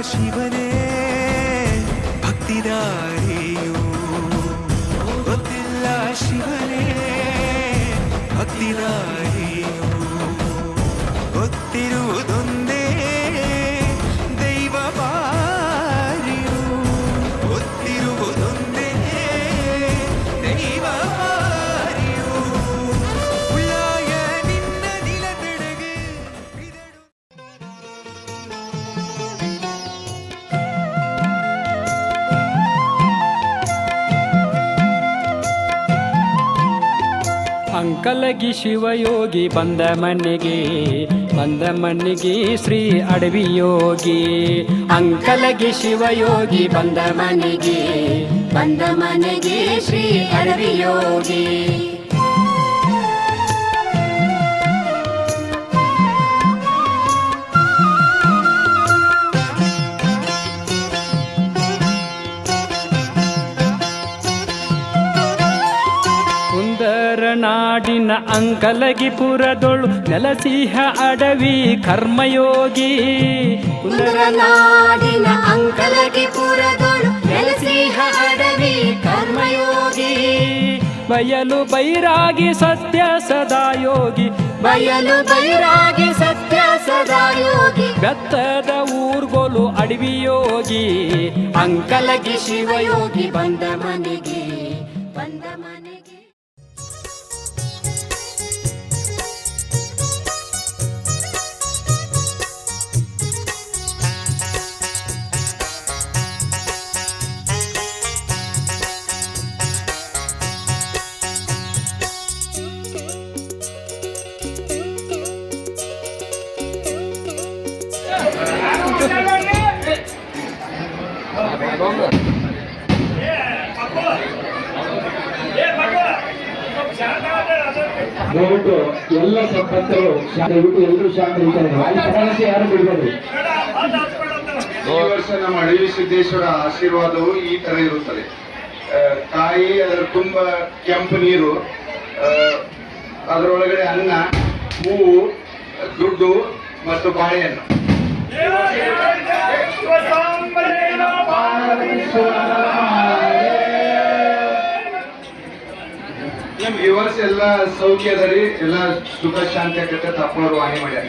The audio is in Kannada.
ಶಿವನೇ ಭಕ್ತಿದಾರಿಯು, ಗೊತ್ತಿಲ್ಲ ಶಿವನೇ ಭಕ್ತಿದಾರಿಯು, ಗೊತ್ತಿರುವುದೊಂದೇ ದೈವ ಬಾರಿಯು, ಗೊತ್ತಿರುವುದೊಂದೇ ದೈವ ಬಾರಿಯು, ಉಳ್ಳಾಯ ನಿನ್ನ ನಿಲದೆಡೆಗೆ ಬಿದಡು. ಅಂಕಲಗಿ ಶಿವಯೋಗಿ ಬಂದ ಮಣ್ಣಿಗೆ ಶ್ರೀ ಅಡವಿ ಯೋಗಿ. ಅಂಕಲಗಿ ಶಿವಯೋಗಿ ಬಂದ ಮನೆಗೆ ಶ್ರೀ ಅಡವಿ ಯೋಗಿ. ನಾಡಿನ ಅಂಕಲಗಿಪುರದೊಳು ನೆಲಸಿಹ ಅಡವಿ ಕರ್ಮಯೋಗಿ. ನಾಡಿನ ಅಂಕಲಗಿಪುರದೊಳು ನೆಲಸಿಹ ಅಡವಿ ಕರ್ಮಯೋಗಿ. ಬಯಲು ಬೈರಾಗಿ ಸತ್ಯ ಸದಾ ಯೋಗಿ, ಬಯಲು ಬೈರಾಗಿ ಸತ್ಯ ಸದಾ ಯೋಗಿ. ಬೆತ್ತದ ಊರ್ಗೋಲು ಅಡವಿ ಯೋಗಿ. ಅಂಕಲಗಿ ಶಿವಯೋಗಿ ಬಂದ ಮನೆಗೆ ದಯವಿಟ್ಟು ಎಲ್ಲ ಸಂಪತ್ತರು ದಯವಿಟ್ಟು ಎಲ್ಲರೂ ಶಾಂತ ಇರ್ತಾರೆ. ಯಾರು ಬಿಡಬೇಡಿ. ಈ ವರ್ಷ ನಮ್ಮ ಅಡವಿ ಸಿದ್ದೇಶ್ವರ ಆಶೀರ್ವಾದವು ಈ ತರ ಇರುತ್ತದೆ. ಕಾಯಿ, ಅದರ ತುಂಬ ಕೆಂಪು ನೀರು, ಅದರೊಳಗಡೆ ಅನ್ನ, ಹೂವು, ದುಡ್ಡು ಮತ್ತು ಬಾಳೆಹಣ್ಣು. ಈ ವರ್ಷ ಎಲ್ಲ ಸೌಖ್ಯ ಅದರಿ, ಎಲ್ಲ ಸುಖ ಶಾಂತಿ ಆಕತ್ತೆ. ತಪ್ಪವರು ವಾಣಿ ಮಾಡ್ಯಾರ.